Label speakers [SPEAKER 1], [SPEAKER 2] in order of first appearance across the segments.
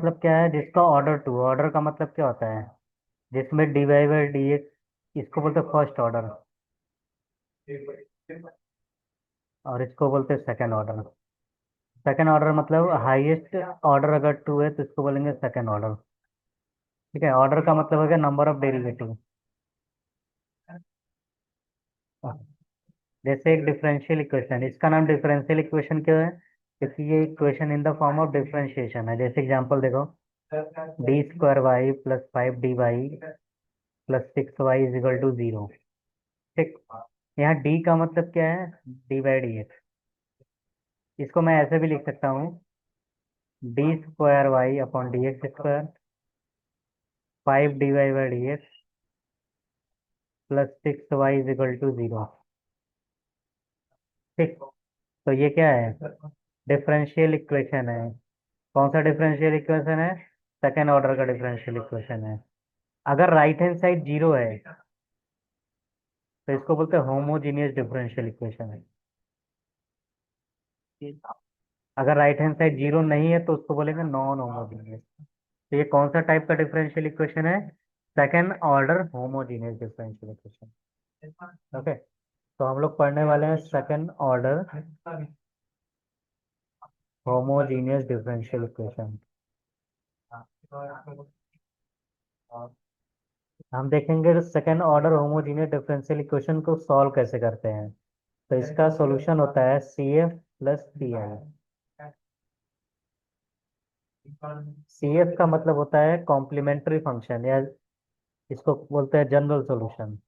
[SPEAKER 1] मतलब क्या है जिसका ऑर्डर टू, ऑर्डर का मतलब क्या होता है जिसमें D Y by D X, इसको बोलते हैं फर्स्ट ऑर्डर और इसको बोलते हैं सेकंड ऑर्डर। सेकंड ऑर्डर मतलब हाईएस्ट ऑर्डर अगर टू है तो इसको बोलेंगे सेकंड ऑर्डर। ठीक है, ऑर्डर का मतलब हो गया नंबर ऑफ डेरिवेटिव। जैसे एक डिफरेंशियल इक्वेशन, इसका नाम डिफरेंशियल इक्वेशन क्यों है? क्योंकि ये equation in the form of differentiation है। जैसे एग्जांपल देखो, D square Y plus five D Y plus six Y is equal to zero. ठीक, यहाँ डी का मतलब क्या है? D by D X. इसको मैं ऐसे भी लिख सकता हूँ, D square Y upon D X square, five D Y by D X plus six Y is equal to zero. ठीक, तो ये क्या है? डिफरेंशियल इक्वेशन है। कौन सा डिफरेंशियल इक्वेशन है? सेकेंड ऑर्डर का डिफरेंशियल इक्वेशन है। अगर राइट हैंड साइड जीरो है तो इसको बोलते हैं होमोजीनियस डिफरेंशियल इक्वेशन है। अगर राइट हैंड साइड जीरो नहीं है तो उसको बोलेंगे नॉन होमोजीनियस। तो ये कौन सा टाइप का डिफरेंशियल इक्वेशन है? Second order homogeneous differential equation. Okay, तो हम लोग पढ़ने वाले हैं second order homogeneous differential equation. हम देखेंगे second order homogeneous differential equation को सॉल्व कैसे करते हैं। तो इसका सॉल्यूशन होता है C F plus P I. C F का मतलब होता है कॉम्प्लीमेंट्री फंक्शन, या इसको बोलते हैं जनरल सॉल्यूशन।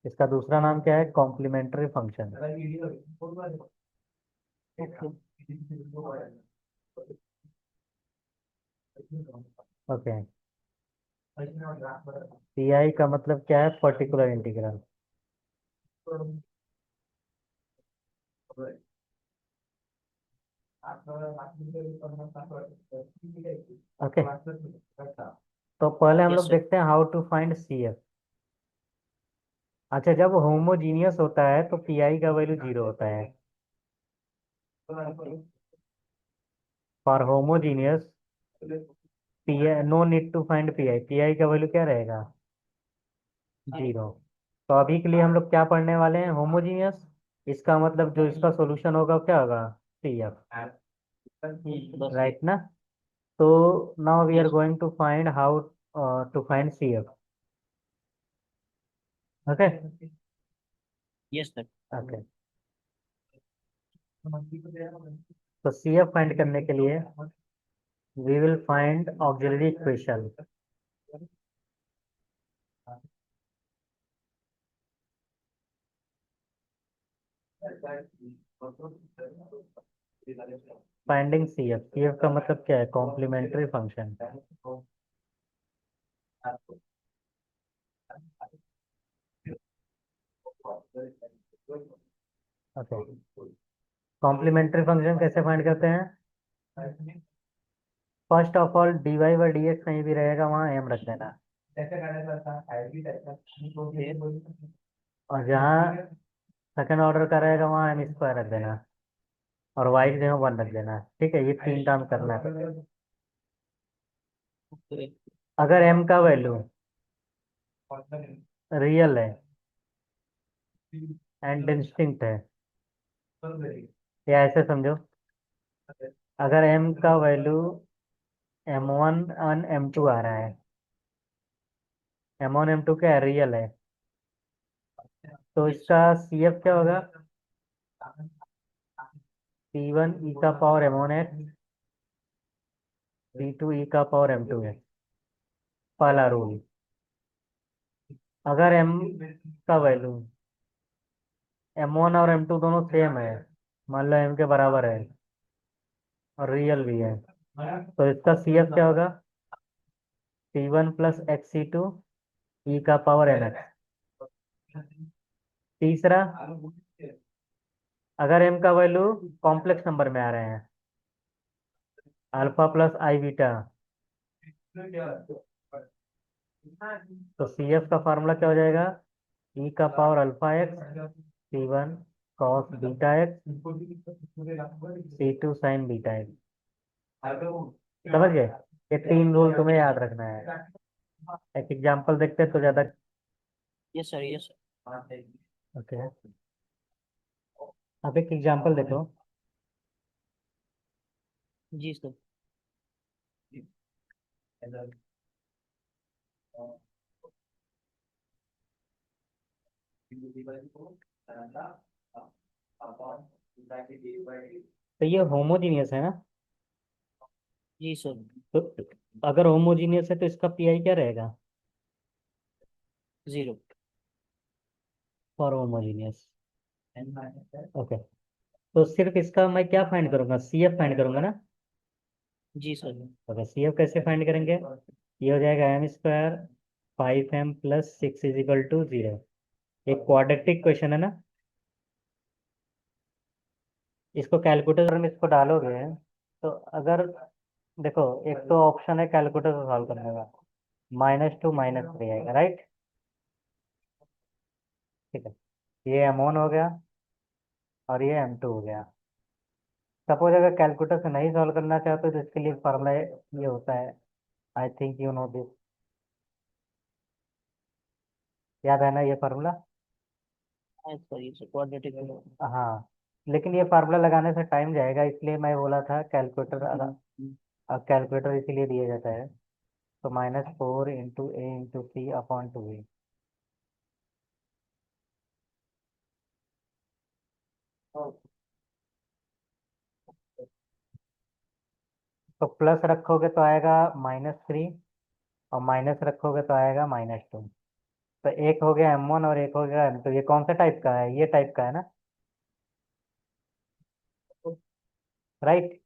[SPEAKER 1] इसका दूसरा नाम क्या है? Complementary function. Okay, P I का मतलब क्या है? Particular integral. ओके, तो पहले हम
[SPEAKER 2] यस
[SPEAKER 1] लोग
[SPEAKER 2] सर।
[SPEAKER 1] देखते हैं how to find C F. अच्छा, जब होमोजीनियस होता है तो पी आई का वैल्यू जीरो होता है। For homogeneous P I, no need to find P I, P I का वैल्यू क्या रहेगा? जीरो। तो अभी के लिए हम लोग क्या पढ़ने वाले हैं? होमोजीनियस। इसका मतलब जो इसका सॉल्यूशन होगा क्या होगा? C F. राइट ना? तो now we are
[SPEAKER 2] yes
[SPEAKER 1] going to find how to find C F. Okay.
[SPEAKER 2] Yes sir.
[SPEAKER 1] Okay, तो सी एफ फाइंड करने के लिए we will find auxiliary equation. Finding C F, C F का मतलब क्या है? Complementary function. Okay, complementary function कैसे find करते हैं? First of all D Y by D X कहीं भी रहेगा वहाँ एम रख देना, और जहाँ सेकंड ऑर्डर का रहेगा वहाँ एम स्क्वायर रख देना, और वाई जो है वन रख देना। ठीक है, ये तीन टर्म करना है। अगर एम का वैल्यू रियल है एंड डिस्टिंक्ट है, या ऐसे समझो, अगर एम का वैल्यू एम वन और एम टू आ रहा है, एम वन एम टू क्या है? रियल है, तो इसका सी एफ क्या होगा? सी वन ई का पावर एम वन एक्स, सी टू ई का पावर एम टू एक्स। पहला रूल। अगर एम का वैल्यू एम वन और एम टू दोनों सेम है, मान लो एम के बराबर है और रियल भी है, तो इसका सी एफ क्या होगा? सी वन प्लस एक्स सी टू ई का पावर एन एक्स। तीसरा, अगर एम का वैल्यू कॉम्प्लेक्स नंबर में आ रहे हैं, अल्फा प्लस आई बीटा, तो सी एफ का फार्मूला क्या हो जाएगा? ई का power alpha X C one cos beta X सी टू साइन बीटा एक्स। समझ गए? ये 3 रूल तुम्हें याद रखना है। एक एग्जांपल देखते हैं तो ज्यादा।
[SPEAKER 2] Yes, sir. Yes, sir.
[SPEAKER 1] Okay, अब एक एग्जांपल देखो।
[SPEAKER 2] जी सर।
[SPEAKER 1] तो ये होमोजीनियस है ना?
[SPEAKER 2] जी सर।
[SPEAKER 1] तो अगर होमोजीनियस है तो इसका पीआई क्या रहेगा?
[SPEAKER 2] 0।
[SPEAKER 1] For homogeneous. ओके, तो सिर्फ इसका मैं क्या फाइंड करूंगा? सीएफ फाइंड करूंगा ना?
[SPEAKER 2] जी सर।
[SPEAKER 1] ओके, सीएफ कैसे फाइंड करेंगे? ये हो जाएगा m² 5m + 6 = 0। एक क्वाड्रेटिक क्वेश्चन है ना? इसको कैलकुलेटर में इसको डालोगे तो अगर देखो, एक तो ऑप्शन है कैलकुलेटर से सॉल्व करने का, -2 -3 आएगा, राइट? ठीक है, ये m1 हो गया और ये m2 हो गया। सपोज अगर कैलकुलेटर से नहीं सॉल्व करना चाहते हो तो इसके लिए फॉर्मूला ये होता है, I think you know this. याद है ना ये फार्मूला?
[SPEAKER 2] हाँ सर, ये सर क्वाड्रेटिक।
[SPEAKER 1] हाँ, लेकिन ये फार्मूला लगाने से टाइम जाएगा, इसलिए मैं बोला था कैलकुलेटर। अब कैलकुलेटर इसीलिए दिया जाता है। तो -4 × a × c/2a। तो प्लस रखोगे तो आएगा -3, और माइनस रखोगे तो आएगा -2। तो एक हो गया m1 और एक हो गया m2। ये कौन सा टाइप का है? ये टाइप का है ना, राइट?